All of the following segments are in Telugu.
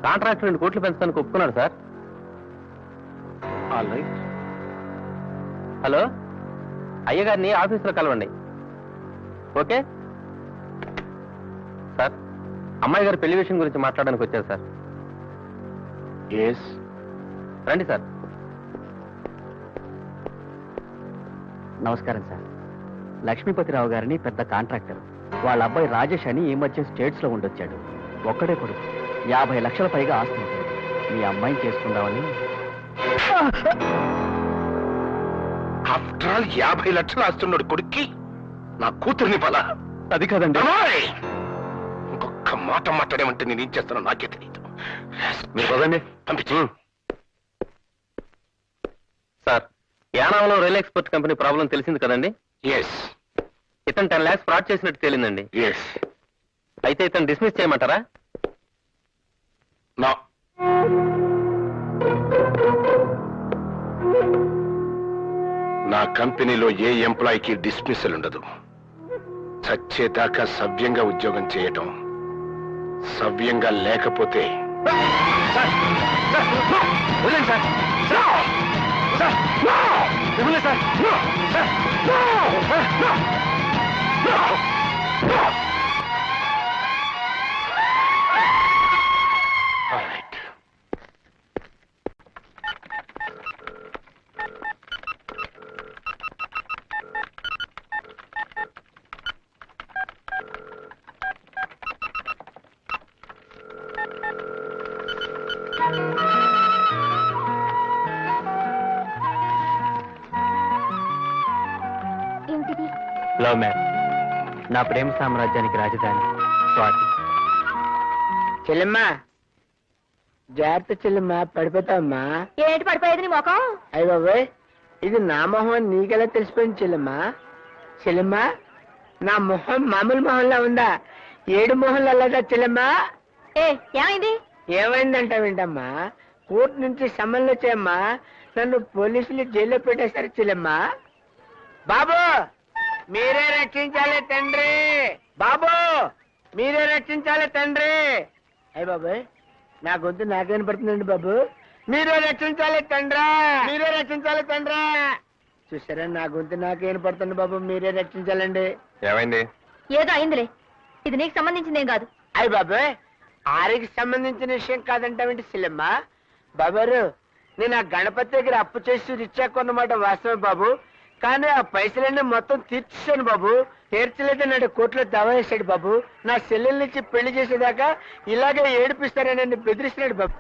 కాంట్రాక్ట్ 2 కోట్లు పెంచడానికి ఒప్పుకున్నాడు సార్. All right. హలో, అయ్యగారిని ఆఫీసులో కలవండి. Okay sir. అమ్మాయి గారి పెళ్లి విషయం గురించి మాట్లాడడానికి వచ్చారు సార్. ఎస్, రండి సార్. నమస్కారం సార్. లక్ష్మీపతిరావు గారిని పెద్ద కాంట్రాక్టర్. వాళ్ళ అబ్బాయి రాజేష్ అని ఈ మధ్య స్టేట్స్ లో ఉండొచ్చాడు. ఒక్కడే కొడుకు, 50 లక్షల పైగా ఆస్తి ఉంటుంది. మీ అమ్మాయిని చేసుకుందామని. ఆఫ్టర్ ఆల్ 50 లక్షలు ఆస్తున్నాడు కొడుక్కి నా కూతుర్ని బల. అది కాదండి. ఇంకొక మాట మాట్లాడేమంటే నేను ఏం చేస్తానో నాకే తెలియదు. మీరు పదండి. పంపించు. సార్, యానాంలో రైల్ ఎక్స్పోర్ట్ కంపెనీ ప్రాబ్లం తెలిసింది కదండి. ఎస్ ఇతను 10 lakhs ఫ్రాడ్ చేసినట్టు తేలిందండి. ఎస్. అయితే ఇతను డిస్మిస్ చేయమంటారా? నా నా కంపెనీలో ఏ ఎంప్లాయీకి డిస్మిసల్ ఉండదు. చచ్చేదాకా సవ్యంగా ఉద్యోగం చేయటం, సవ్యంగా లేకపోతే లవ్ మ్యాన్, నా ప్రేమ సామ్రాజ్యానికి రాజధాని స్వాతి. చెల్లెమ్మా, జాగ్రత్త చెల్లెమ్మా, పడిపోతావమ్మా. ఏంటి పడిపోయేది నీ మొఖం? అయ్య బాబాయ్, ఇది నా మొహం అని నీకెలా తెలిసిపోయింది చెల్లెమ్మా? చెల్లెమ్మా, నా మొహం మామూలు మొహంలా ఉందా? 7 మొహంలో అలాగా చెల్లెమ్మా? ఏమైంది? ఏమైందంటావేంటమ్మా? కోర్టు నుంచి సమన్లు వచ్చాయమ్మా. నన్ను పోలీసులు జైల్లో పెట్టేశారు చెల్లెమ్మా. బాబు, మీరే రక్షించాలి తండ్రి. బాబు, మీరే రక్షించాలి తండ్రి. అయ్య బాబాయ్, నా గొంతు నాకేం పడుతుందండి బాబు. మీరే రక్షించాలి తండ్రా, మీరే రక్షించాలి తండ్రా. చూసారా, నా గొంతు నాకేం పడుతుంది బాబు. మీరే రక్షించాలండి. ఏమైంది? ఏదో అయిందిలే. ఇది నీకు సంబంధించిందేం కాదు. అయ్య బాబాయ్, ఆరికి సంబంధించిన విషయం కాదంటావేంటి సిల్లమ్మా? బాబారు, నేను ఆ గణపతి దగ్గర అప్పు చేసి రిచ్చా కొన్నమాట వాస్తవే బాబు. కానీ ఆ పైసలన్నీ మొత్తం తీర్చేశాను బాబు. తీర్చలేదే నాడు కోర్టులో దావా వేశాడు బాబు. నా చెల్లెల నుంచి పెళ్లి చేసేదాకా ఇలాగే ఏడిపిస్తారని నన్ను బెదిరిస్తున్నాడు బాబు.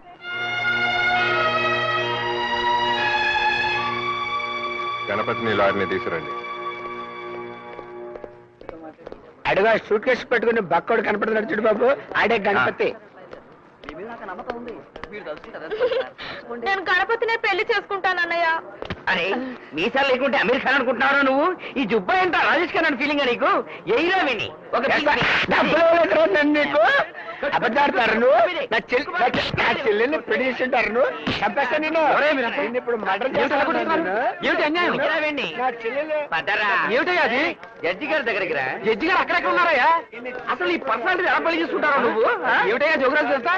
గణపతిని లారీని తీసుకురండి. అడుగా సూట్ కేసు పెట్టుకుని బక్కోడు కనపడుతున్నాడు చూడు బాబు, ఆడే గణపతి. నేను గణపతినే పెళ్లి చేసుకుంటానన్నయ్య. అరే, మీసాలు లేకుంటే అమీర్ ఖాన్ అనుకుంటున్నారా నువ్వు? ఈ జుబ్బా ఎంత రాజేష్ ఖాన్ ఫీలింగ్ నీకు? ఎయిరా విని ఒక నీకు అబద్ధాడతారు నువ్వు. నా చెల్లెల్ని పెళ్లి చేస్తుంటారు నువ్వు. చంపేస్తా నేను. ఇప్పుడు మర్డర్ చేస్తాను. ఏమిటయ్యా అది? జడ్జి గారి దగ్గరికి రా. జడ్జి గారు అక్కడెక్కడ ఉన్నారయ్యా? అసలు ఈ పర్సనాలిటీ ఎలా పెళ్లి చేసుకుంటారా నువ్వు? ఏమిటయ్యా జోగురాజు తెలుసా?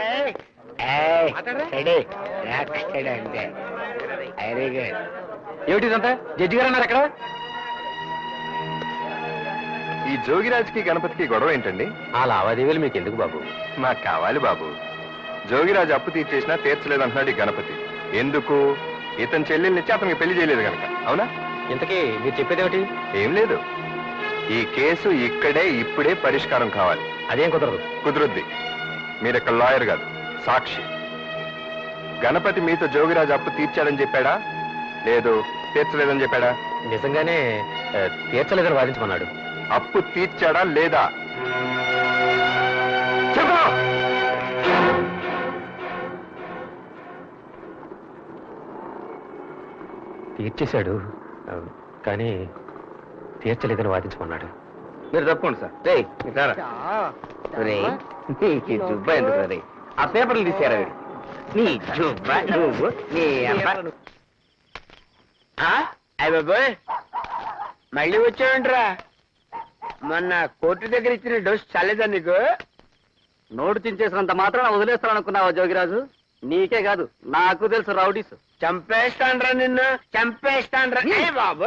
ఏమిటిదంతా? జడ్జి గారు అన్నారు అక్కడ. ఈ జోగిరాజ్కి గణపతికి గొడవ ఏంటండి? ఆ లావాదేవీలు మీకు ఎందుకు బాబు? నాకు కావాలి బాబు. జోగిరాజు అప్పు తీర్చేసినా తీర్చలేదంటున్నాడు ఈ గణపతి. ఎందుకు? ఇతని చెల్లెల్నిచ్చి అతనికి పెళ్లి చేయలేదు కనుక. అవునా? ఇంతకీ మీరు చెప్పేదేమిటి? ఏం లేదు, ఈ కేసు ఇక్కడే ఇప్పుడే పరిష్కారం కావాలి. అదేం కుదరదు. కుదురుద్ది. మీరిక్కడ లాయర్ కాదు, సాక్షి. గణపతి మీతో జోగిరాజు అప్పు తీర్చాడని చెప్పాడా, లేదు తీర్చలేదని చెప్పాడా? నిజంగానే తీర్చలేదని వాదించమన్నాడు. అప్పు తీర్చాడా లేదా? చెప్పు. తీర్చేశాడు, కానీ తీర్చలేదని వాదించమన్నాడు. మీరు తప్పకుండా సార్. నీకు జుబ్బా ఎందుకు రే? ఆ పేపర్లు తీసారా వీడు? నీ జుబ్బా నువ్వు నీ అయ్య బాబోయ్, మళ్ళీ వచ్చావంటరా? మొన్న కోర్టు దగ్గర ఇచ్చిన డోస్ చాలేదా నీకు? నోటు చించేసినంత మాత్రం వదిలేస్తాననుకున్నావా జోగిరాజు? నీకే కాదు నాకు తెలుసు రౌడీస్. చంపేస్తాండ్రా నిన్ను, చంపేస్తాండ్రా. ఏ బాబు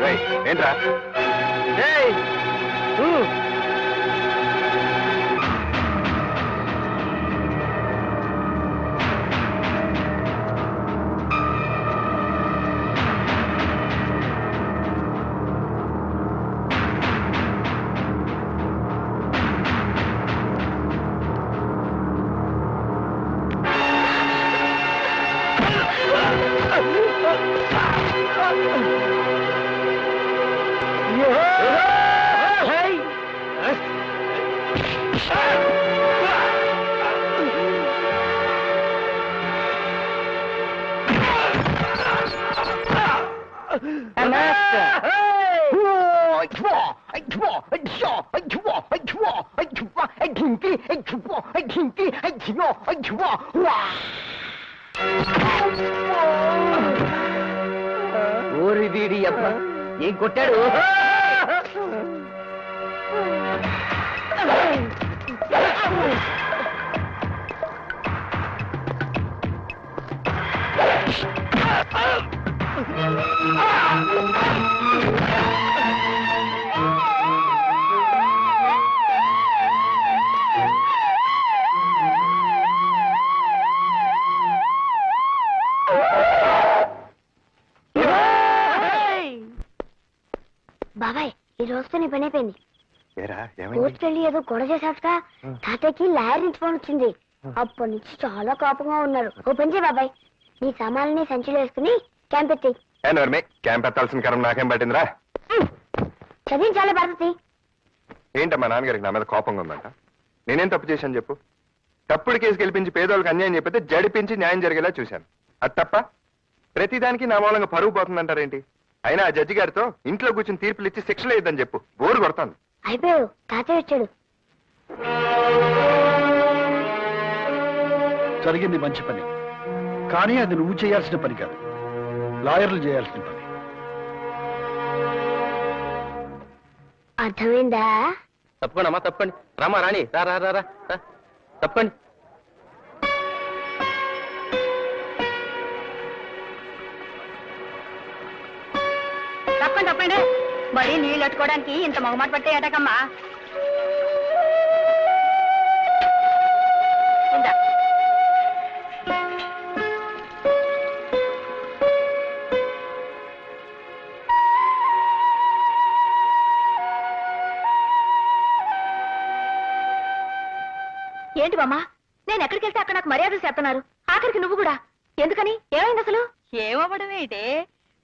రేయ్, ఏంట్రా? ఏయ్! ఓరి వీడి అబ్బ ఏం కొట్టాడు? బాబాయ్ ఈ రోజుతో నీ పని అయిపోయింది. ఏరా, ఏమైంది? కోర్టుకెళ్ళి ఏదో గొడవ చేశాక తాతయ్యకి లాయర్ నుంచి ఫోన్ వచ్చింది. అప్పటి నుంచి చాలా కోపంగా ఉన్నారు. ఓ పని చేయి బాబాయ్, నీ సామాన్లని సంచిలో వేసుకుని క్యాంప్ ఎత్తి. ఏ నోర్మి, క్యాంప్ ఎత్తాల్సిన కరం నాకేం పట్టిందిరా? చదివించాలే భారతి. ఏంటమ్మా నాన్నగారికి నా మీద కోపంగా ఉందంట? నేనేం తప్పు చేశాను చెప్పు? తప్పుడు కేసు గెలిపించి పేదోళ్ళకి అన్యాయం చెప్పితే జడిపించి న్యాయం జరిగేలా చూశాను. అది తప్ప ప్రతిదానికి నా మూలంగా పరువు పోతుందంటారేంటి? అయినా ఆ జడ్జి గారితో ఇంట్లో కూర్చొని తీర్పులు ఇచ్చి శిక్షలు ఇద్దని చెప్పు. బోరు కొడతాను. అయిపోయావు, తాతయ్య వచ్చాడు. జరిగింది మంచి పని, కానీ అది నువ్వు చేయాల్సిన పని కాదు, లాయర్లు చేయాల్సిన పని. అర్థమైందా? తప్పకుండా అమ్మా, తప్పండి. రామా రాణి, రా రా రా రా రా. తప్పండి. తప్పండి తప్పండి. మరి నీళ్ళు అట్టుకోవడానికి ఇంత మొగమాట పట్టే ఏటకమ్మా. ఇందా. ఏంటి బామ్మ, నేను ఎక్కడికి వెళ్తే అక్కడ నాకు మర్యాదలు చేస్తున్నారు, ఆఖరికి నువ్వు కూడా. ఎందుకని? ఏమైంది అసలు? ఏమవ్వడం ఏంటే?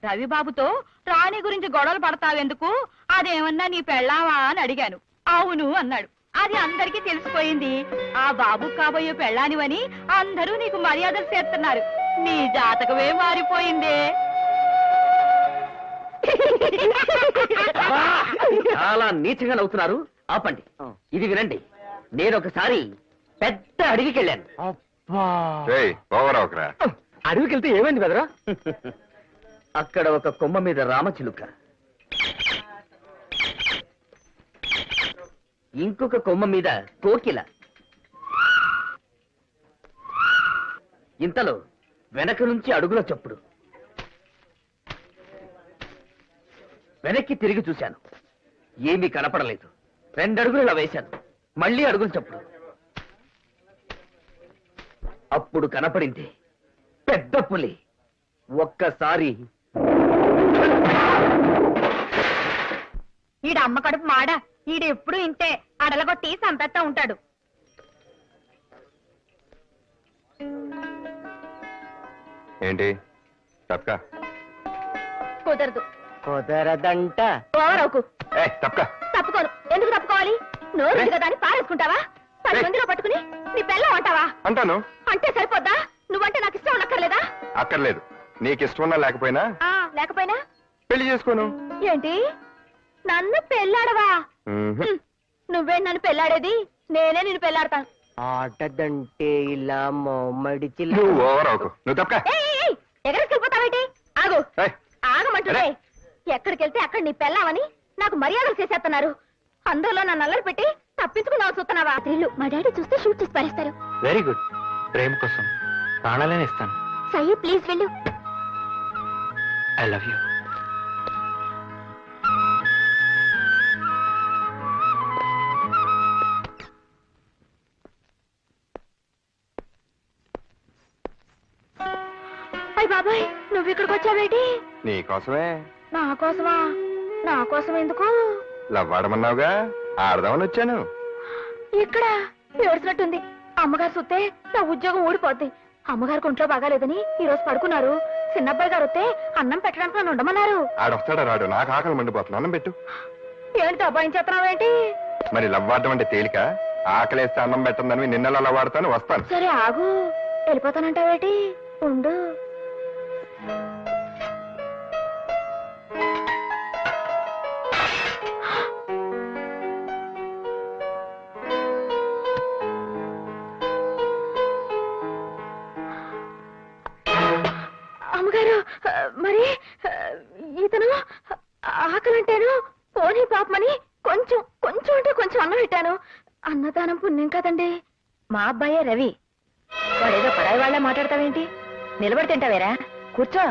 రవిబాబుతో రాణి గురించి గొడవలు పడతావెందుకు? అదేమన్నా నీ పెళ్ళావా అని అడిగాను. అవును అన్నాడు. అది అందరికీ తెలిసిపోయింది. ఆ బాబు కాబోయే పెళ్ళానివని అందరూ నీకు మర్యాదలు చేస్తున్నారు. నీ జాతకమే మారిపోయిందే. చాలా నీచంగా నవ్వుతున్నారు, ఆపండి. ఇది వినండి, నేను ఒకసారి పెద్ద అడవికి వెళ్ళాను. ఏయ్, ఓవర్ అవకరా. అడవికి వెళ్తే ఏమైంది బెదరా? అక్కడ ఒక కొమ్మ మీద రామచిలుక, ఇంకొక కొమ్మ మీద కోకిల. ఇంతలో వెనక నుంచి అడుగుల చప్పుడు. వెనక్కి తిరిగి చూశాను, ఏమీ కనపడలేదు. 2 అడుగులు ఇలా వేశాను, మళ్ళీ అడుగులు చప్పుడు. అప్పుడు కనపడింది పెద్ద పులి. ఒక్కసారి ఈడ అమ్మ కడుపు మాడ, ఈడు ఎప్పుడు ఇంతే అడలగొట్టి సంపెత్తా ఉంటాడు. ఏంటి తప్పక? కుదరదు. కుదరదంట. ఓవరవుకు. తప్పక. తప్పుకోను. ఎందుకు తప్పుకోవాలి? నోరు ఉంది కదా అని పారేసుకుంటావా? 10 మందిలో పట్టుకుని నీ పెళ్ళం అంటావా? అంటాను. అంటే సరిపోద్దా? నువ్వంటే నాకు ఇష్టం ఉండక్కర్లేదా? అక్కర్లేదు. నీకు ఇష్టం ఉన్నా లేకపోయినా లేకపోయినా పెళ్లి చేసుకోను. ఏంటి, నన్ను పెళ్ళాడవా? నువ్వే నన్ను పెళ్ళాడేది, నేనే నిన్ను పెళ్ళాడతాను. ఆటదంటే ఇలా మడిచి నువ్వు ఓవర్ అవకు. నువ్వు తప్పక. ఎగరేసుకెళ్ళిపోతా ఆగు ఏయ్, ఆగమంటుండే ఎక్కడికి వెళ్తే అక్కడ నీ పెళ్ళామని నాకు మర్యాదలు చేసేస్తున్నారు. అందులో నా నల్లలు పెట్టి తప్పించుకుందాం చూస్తున్నావా? ఇల్లు మా డాడీ చూస్తే షూట్ చేసి పారేస్తారు. Very good. ప్రేమ కోసం ప్రాణాలనే ఇస్తాను. సయ్యూ ప్లీజ్ వెళ్ళు. I love you. అయ్య బాబాయ్, నువ్వు ఇక్కడికి వచ్చావేటి? నీ కోసమే. నా కోసమా? నా కోసం ఎందుకు? లవ్వాడమన్నావుగా, ఆడదామని వచ్చాను. ఇక్కడ ఏడ్చినట్టుంది. అమ్మగారు చూస్తే నా ఉద్యోగం ఊడిపోద్ది. అమ్మగారికి ఒంట్లో బాగాలేదని ఈ రోజు పడుకున్నారు. చిన్నబ్బాయి గారు వస్తే అన్నం పెట్టడానికి నన్ను ఉండమన్నారు. ఆడొస్తాడా రాడు, నాకు ఆకలి మండిపోతుంది, అన్నం పెట్టు. ఏంటి అబ్బాయి చేస్తున్నావేంటి? మరి లవ్వాడడం అంటే తేలిక? ఆకలేస్తే అన్నం పెట్టందని నిన్నలా లవ్వాడతాను, వస్తాను. సరే ఆగు. వెళ్ళిపోతానంటావేటి? ఉండు. అమ్మగారు, మరి ఇతను ఆకలంటేను పోనీ పాపమని కొంచెం కొంచెం అంటే కొంచెం అన్నం పెట్టాను. అన్నదానం పుణ్యం కదండి. మా అబ్బాయే రవి. వాడేదో పరాయి వాళ్ళ మాట్లాడతావేంటి? నిలబడి తింటావేరా? కూర్చో.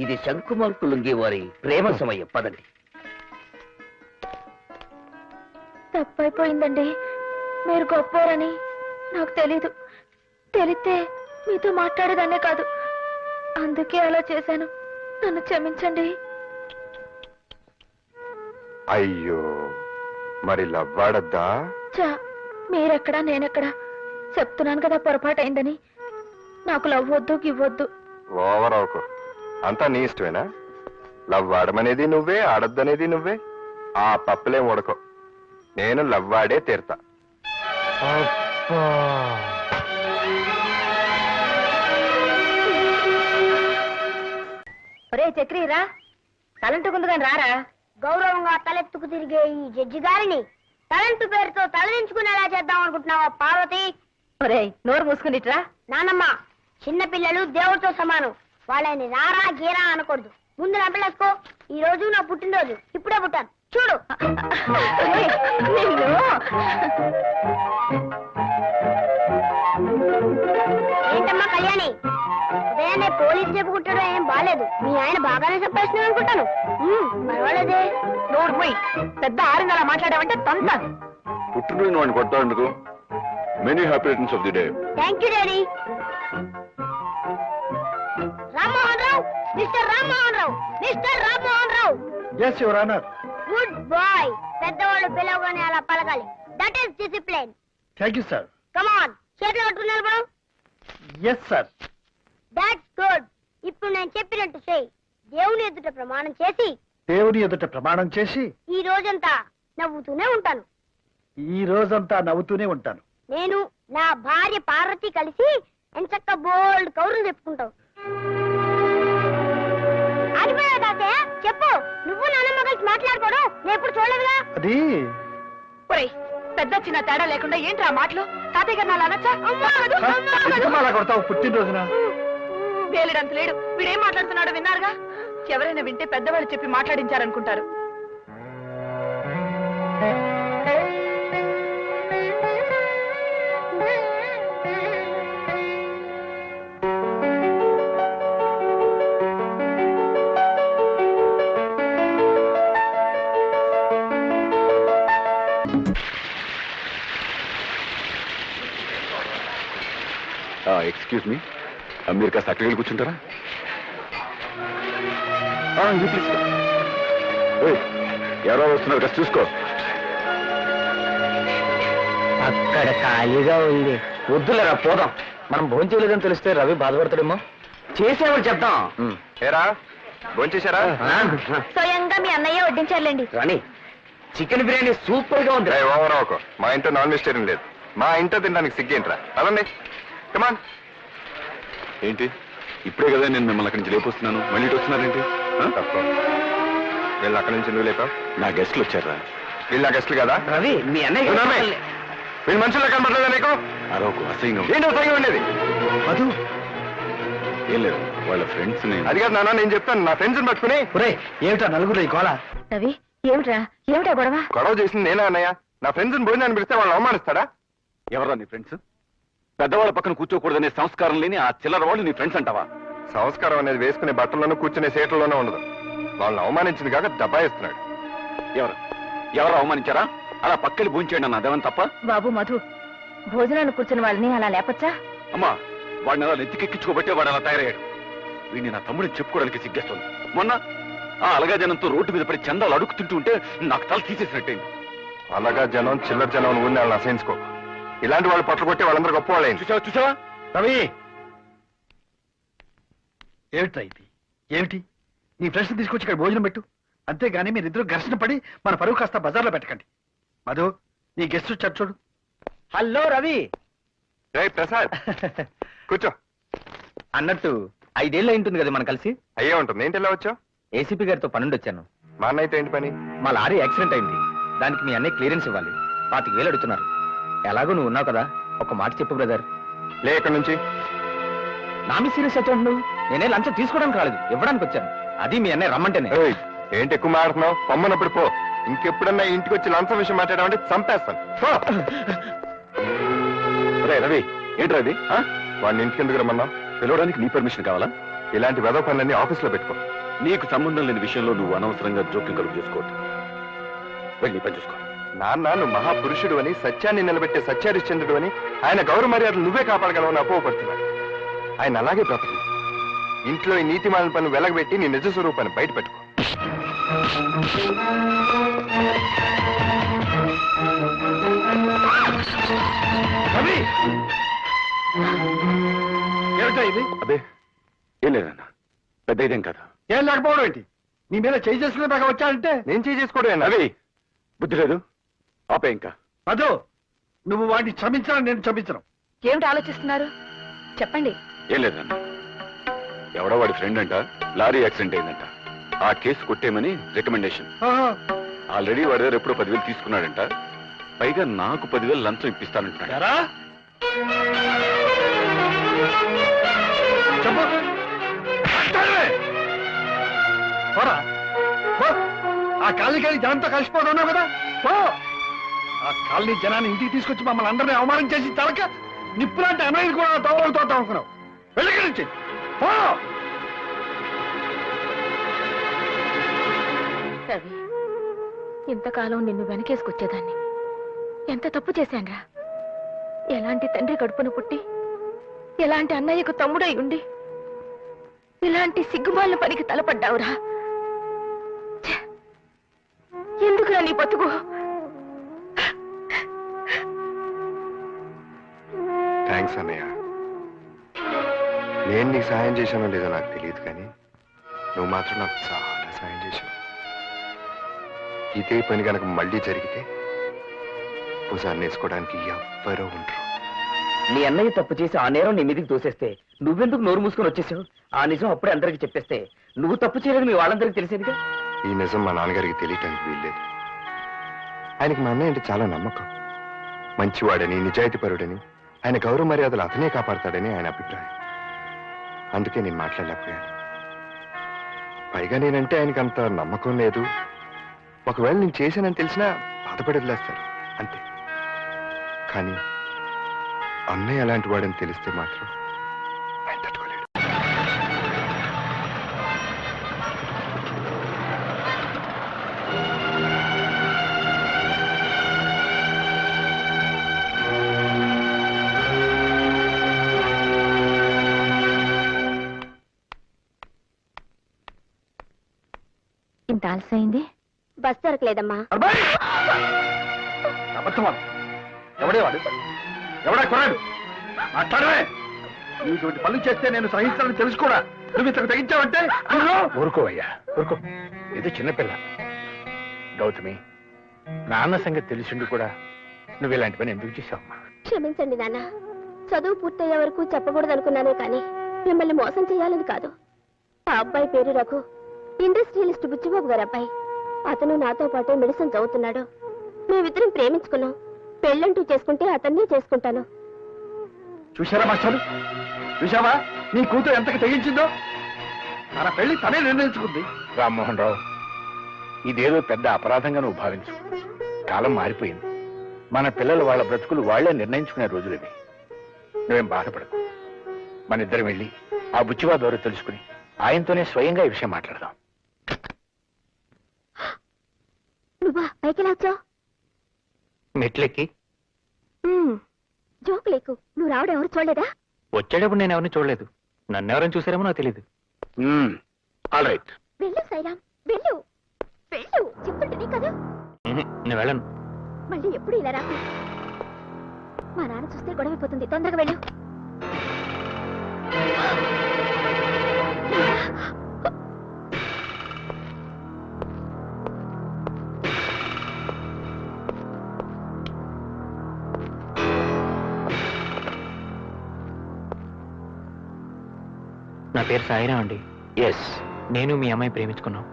ఇది శంకుమార్కు లుంగి వారి ప్రేమ సమయం. పదండి. తప్పైపోయిందండి. మీరు గొప్పోరని నాకు తెలీదు. తెలిస్తే మీతో మాట్లాడేదాన్నే కాదు. అందుకే అలా చేశాను. నన్ను క్షమించండి. అయ్యో, మరి లవ్వాడద్దా? చా, మీరెక్కడా నేనెక్కడా? చెప్తున్నాను కదా పొరపాటైందని. నాకు లవ్ వద్దు, గివ్వొద్దు. ఓవర్ అవకు. అంతా నీ ఇష్టమేనా? లవ్వాడమనేది నువ్వే, ఆడద్దనేది నువ్వే. ఆ పప్పులేం ఉడకో. నేను లవ్వాడే తీరుతా. ఒరే చక్రీరా, తలంటుకుంది కానీ రారా. గౌరవంగా తలెత్తుకు తిరిగే ఈ జడ్జి గారిని తలంటు పేరుతో తలదించుకునేలా చేద్దాం అనుకుంటున్నావా పార్వతి? ఒరే నోరు మూసుకునిట్రా. నానమ్మ, చిన్న పిల్లలు దేవుడితో సమానం. వాళ్ళని రారా గీరా అనకూడదు. ముందు నవ్వులేసుకో. ఈ రోజు నా పుట్టినరోజు. ఇప్పుడే పుట్టాను చూడు. ఏంటమ్మా కళ్యాణి, ఉదయాన్నే పోలీసు చెప్పుకుంటాడో ఏం బాలేదు. మీ ఆయన బాగానే చెప్పేస్తున్నాడు అనుకుంటాను. పర్వాలేదే. నోరు పోయి పెద్ద ఆరిందలా మాట్లాడావంటే తంతాను. పుట్టినరోజు వాడిని కొట్టాడుకు. Many happy returns of the day. Thank you daddy. Rammohan Rao, mister Rammohan Rao, mister Rammohan Rao. Yes your honour. Good boy. పెద్దవాళ్ళు పిలవగానే అలా పలకాలి. That is discipline. Thank you sir. Come on, చేతులు పట్టుకుని నిలబడు. Yes sir. That's good. ఇప్పుడు నేను చెప్పినట్టు చెయ్యి. దేవుని ఎదుట ప్రమాణం చేసి, దేవుని ఎదుట ప్రమాణం చేసి ఈ రోజంతా నవ్వుతూనే ఉంటాను. ఈ రోజంతా నవ్వుతూనే ఉంటాను. నేను నా భార్య పార్వతి కలిసి ఎంచక్క బోల్డ్ కౌరులు చెప్పుకుంటావు. ఆగిపోయావు తాతయ్య, చెప్పు. నువ్వు నాన్నమ్మ కలిసి మాట్లాడుకోవడం నేను ఎప్పుడు చూడలేదుగా. అది ఒరేయ్, పెద్ద చిన్న తేడా లేకుండా ఏంట్రా మాటలు? తాతయ్య గారు నాలా అనొచ్చా? ఎందుకమ్మా అలా కొడతావు పుట్టినరోజున? వేలుడంత లేడు. వీడేం మాట్లాడుతున్నాడో విన్నారుగా. ఎవరైనా వింటే పెద్దవాళ్ళు చెప్పి మాట్లాడించారనుకుంటారు. ఎక్స్క్యూజ్ మీ, మీరు కాస్త అక్కడికి వెళ్ళి కూర్చుంటారా? ఎవరో వస్తున్నారు, కాస్త చూసుకో. అక్కడ ఖాళీగా ఉంది. వద్దులేరా, పోదాం. మనం భోజనం చేయలేదని తెలిస్తే రవి బాధపడతాడేమో. చేసేవాడు చెప్తాం. ఏరా, భోంచేశారా? స్వయంగా మీ అన్నయ్య వడ్డించారులేండి. రాణి, చికెన్ బిర్యానీ సూపర్ గా ఉంది. ఓవర్ అవకో. మా ఇంట్లో నాన్ వెజిటేరియన్ లేదు. మా ఇంట్లో తినడానికి సిగ్గేంట్రా. అదండి కమాన్. ఏంటి ఇప్పుడే కదా నేను మిమ్మల్ని అక్కడి నుంచి లేపొస్తున్నాను, మళ్ళీ ఇటు వస్తున్నారేంటి? తప్పు. వీళ్ళు అక్కడి నుంచి నువ్వు లేపావు. నా గెస్ట్లు వచ్చారా? వీళ్ళు నా గెస్ట్లు కదా. రవి మీ అన్నయ్య వీళ్ళు మనుషుల్లో కనబడలేదా నీకు? అరవకు, అసహ్యంగా ఉంది. ఏంటి అసహ్యం ఉండేది? మధు ఏం లేదు, వాళ్ళ ఫ్రెండ్స్ అది కాదు నాన్న, నేను చెప్తాను. నా ఫ్రెండ్స్ పట్టుకుని ఏమిటా నలుగురు ఈ గోళ? రవి ఏమిట్రా ఏమిటా గొడవ? గొడవ చేసింది నేనే అన్నయ్య. నా ఫ్రెండ్స్ భోజనాన్ని పిలిస్తే వాళ్ళు అవమానిస్తాడా? ఎవరా నీ ఫ్రెండ్స్? పెద్దవాళ్ళ పక్కన కూర్చోకూడదనే సంస్కారం లేని ఆ చిల్లర వాళ్ళు నీ ఫ్రెండ్స్ అంటావా? సంస్కారం అనేది వేసుకునే బట్టల్లోనూ కూర్చునే సీట్లలోనూ ఉండదు. వాళ్ళని అవమానించింది కాక దబాయిస్తున్నాడు. ఎవరు అవమానించారా? అలా పక్కకి భూంచేయండి అన్న, అదేమని తప్ప? బాబు మధు, భోజనాన్ని కూర్చున్న వాళ్ళని అలా లేపచ్చా? అమ్మా, వాడిని అలా నెత్తికెక్కించుకోబట్టే వాడు అలా తయారయ్యాడు. వీడిని నా తమ్ముడిని చెప్పుకోవడానికి సిగ్గేస్తుంది. మొన్న ఆ అలగా జనంతో రోడ్డు మీద పడి చందాలు అడుగుతుంటూ ఉంటే నాకు తల తీసేసినట్టయింది. అలాగా జనం చిల్లర జనం ఊరిని వాళ్ళని అసహించుకో. ఇలాంటి వాళ్ళు పట్ల కొట్టి వాళ్ళందరూ గొప్ప వాళ్ళైంది. చూసావా? రవి ఏమిట్రా ఇది? ఏమిటి? నీ ఫ్రెండ్స్ తీసుకొచ్చి ఇక్కడ భోజనం పెట్టు, అంతేగాని మీరిద్దరు ఘర్షణ పడి మన పరువు కాస్త బజార్లో పెట్టకండి. మధు, నీ గెస్ట్ వచ్చారు చూడు. హలో రవి. రేయ్ ప్రసాద్, కూర్చో. అన్నట్టు 5 ఏళ్ళు అయింటుంది కదా మనం కలిసి. అయ్యే ఉంటుంది. ఏంటి ఎలా వచ్చావు? ఏసీపీ గారితో పనుండి వచ్చాను. మా అన్నయ్యతో ఏంటి పని? మా లారీ యాక్సిడెంట్ అయింది, దానికి మీ అన్నయ్య క్లియరెన్స్ ఇవ్వాలి. 25,000 అడుగుతున్నారు. ఎలాగో నువ్వు ఉన్నావు కదా, ఒక మాట చెప్పు బ్రదర్. లే ఎక్కడి నుంచి? నా మీ సీరియస్ వచ్చాడు నువ్వు. నేనే లంచం తీసుకోవడానికి రాలేదు, ఇవ్వడానికి వచ్చాను. అది మీ అన్నయ్య రమ్మంటేనే. ఏయ్, ఏంటి ఎక్కువ మాట్లాడుతున్నావు? పొమ్మనప్పుడు పో. ఇంకెప్పుడన్నా ఇంటికి వచ్చి లంచం విషయం మాట్లాడామంటే చంపేస్తాను. పో. రవి, ఏంట్రా అది? వాడిని ఇంటికి ఎందుకు రమ్మన్నావు? పిలవడానికి నీ పర్మిషన్ కావాలా? ఇలాంటి వెధవ పనులన్నీ ఆఫీస్లో పెట్టుకో. నీకు సంబంధం లేని విషయంలో నువ్వు అనవసరంగా జోక్యం కలుగు చేసుకోవద్దు. వెళ్ళి పని చూసుకో. నాన్న, నువ్వు మహాపురుషుడు అని, సత్యాన్ని నిలబెట్టే సత్యహరిశ్చంద్రుడు అని ఆయన గౌరవ మర్యాదలు నువ్వే కాపాడగలవని అపోహపడుతున్నాడు. ఆయన అలాగే బ్రతుకు. ఇంట్లో ఈ నీతిమాలిన పనులు వెలగబెట్టి నీ నిజ స్వరూపాన్ని బయట పెట్టుకో. రవి ఏమిటా ఇది? అదే ఏం లేదన్న, పెద్ద ఇదేం కాదు. ఏం లేకపోవడం ఏంటి? నీ మీద చేయి చేసుకునే దాకా వచ్చాడంటే నేను చేసుకోవడం రవి, బుద్ధి లేదు, ఆపే ఇంకా. మధు, నువ్వు వాడిని క్షమించడం, నేను క్షమించను. ఏమిటి ఆలోచిస్తున్నారు? చెప్పండి. ఏం లేదన్న, ఎవడో వాడి ఫ్రెండ్ అంట లారీ యాక్సిడెంట్ అయిందంట. ఆ కేసు కొట్టేయమని రికమెండేషన్. ఆహా. ఆల్రెడీ వాడి దగ్గర ఎప్పుడో 10,000 తీసుకున్నాడంట. పైగా నాకు 10,000 లంచం ఇప్పిస్తానంటున్నాడు. ఎరా? చెప్పు. అంటావే? పోరా. పో. ఆ కాలనీకి జనంతో కలిసిపోతున్నావు కదా, పో. ఆ కాలనీ జనాన్ని ఇంటికి తీసుకొచ్చి మమ్మల్ని అందరినీ అవమానం చేసి తలక నిప్పులాంటి అన్నయ్య కూడా తోడుతో అనుకున్నావు. వెళ్ళి నుంచి పో. రవి, ఇంతకాలం నిన్ను వెనకేసుకొచ్చేదాన్ని. ఎంత తప్పు చేశాన్రా. ఎలాంటి తండ్రి కడుపును పుట్టి, ఎలాంటి అన్నయ్యకు తమ్ముడై ఉండి, ఇలాంటి సిగ్గుమాలిన పనికి తలపడ్డావురా. ఛే! ఎందుకురా నీ బతుకు? థ్యాంక్స్ అన్నయ్య. నేను నీకు సాయం చేశానో లేదో నాకు తెలియదు, కానీ నువ్వు మాత్రం నాకు చాలా సాయం చేశావు. ఇదే పని కనుక మళ్ళీ జరిగితే భుజాన్ని వేసుకోవడానికి ఎవ్వరూ ఉండరు. నీ అన్నయ్య తప్పు చేసి ఆ నేరం నీ మీదకి తోసేస్తే నువ్వెందుకు నోరు మూసుకొని వచ్చేసావు? ఆ నిజం అప్పుడే అందరికి చెప్పేస్తే నువ్వు తప్పు చేయలేదు మీ వాళ్ళందరికీ తెలిసేదిగా. ఈ నిజం మా నాన్నగారికి తెలియటానికి వీల్లేదు. ఆయనకి మా అన్నయ్య అంటే చాలా నమ్మకం. మంచివాడని, నిజాయితీపరుడని, ఆయన గౌరవ మర్యాదలు అతనే కాపాడతాడని ఆయన అభిప్రాయం. అందుకే నేను మాట్లాడలేకపోయాను. పైగా నేనంటే ఆయనకి అంత నమ్మకం లేదు. ఒకవేళ నేను చేశానని తెలిసినా బాధపడి వదిలేస్తారు అంతే. కానీ అన్నయ్య అలాంటి వాడని తెలిస్తే మాత్రం ఆయన తట్టుకోలేడు. ఇంత ఆలస్యమైంది. బస్ దొరకలేదమ్మా. అబ్బాయి! అబద్ధమా? ఎవడే వాడు? ఎవడా కొన్నాడు? మాట్లాడవే. ఇటువంటి పనులు చేస్తే నేను సహించాలని తెలుసు కూడా. నువ్వు ఇంతకు తెగించావంటే ఊరుకోవయ్యా, ఊరుకో. ఇది చిన్నపిల్ల. గౌతమి, నాన్న సంగతి తెలిసిండు కూడా నువ్వు ఇలాంటి పని ఎందుకు చేసావమ్మా? క్షమించండి నాన్న. చదువు పూర్తయ్యే వరకు చెప్పకూడదనుకున్నానే కానీ మిమ్మల్ని మోసం చేయాలని కాదు. ఆ అబ్బాయి పేరు రఘు, ఇండస్ట్రియలిస్ట్ బుచ్చిబాబు గారు అబ్బాయి. అతను నాతో పాటే మెడిసిన్ చదువుతున్నాడు. మేమిద్దరం ప్రేమించుకున్నాం. పెళ్ళంటూ చేసుకుంటే అతన్నే చేసుకుంటాను. చూశారా మాస్టారు? చూశావా నీ కూతురు ఎంతకు తెగించిందో? తన పెళ్లి తనే నిర్ణయించుకుంది. రామ్మోహన్ రావు, ఇదేదో పెద్ద అపరాధంగా నువ్వు భావించు. కాలం మారిపోయింది. మన పిల్లలు వాళ్ళ బ్రతుకులు వాళ్లే నిర్ణయించుకునే రోజులివి. నువ్వేం బాధపడకు. మన ఇద్దరం వెళ్ళి ఆ బుచ్చిబాబు ఎవరో తెలుసుకుని ఆయనతోనే స్వయంగా ఈ విషయం మాట్లాడదాం. నువ్వా పైకి వచ్చావు? మెట్లెక్కి జోక్ లేకు. నువ్వు రావడం ఎవరు చూడలేదా? వచ్చేటప్పుడు నేను ఎవరిని చూడలేదు. నన్ను ఎవరైనా చూసారేమో నాకు తెలియదు. All right. వెళ్ళు సైరామ్, వెళ్ళు వెళ్ళు. చెప్తుంటే కదా. నేను వెళ్ళను. మళ్ళీ ఎప్పుడు ఇలా రాకు. మా నాన్న చూస్తే గొడవైపోతుంది. తొందరగా వెళ్ళు. నా పేరు సాయిరాం అండి. ఎస్. నేను మీ అమ్మాయి ప్రేమించుకున్నాం.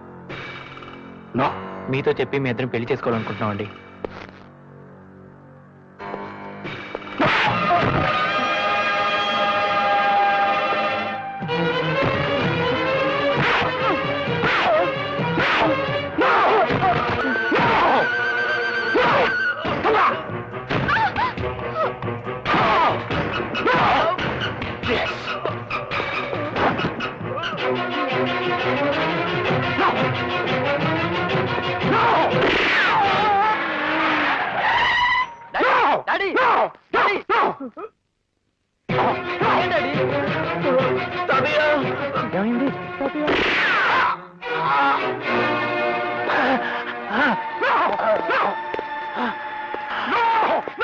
నో. మీతో చెప్పి మీ ఇద్దరం పెళ్లి చేసుకోవాలనుకుంటున్నాం అండి. ఏమైంది?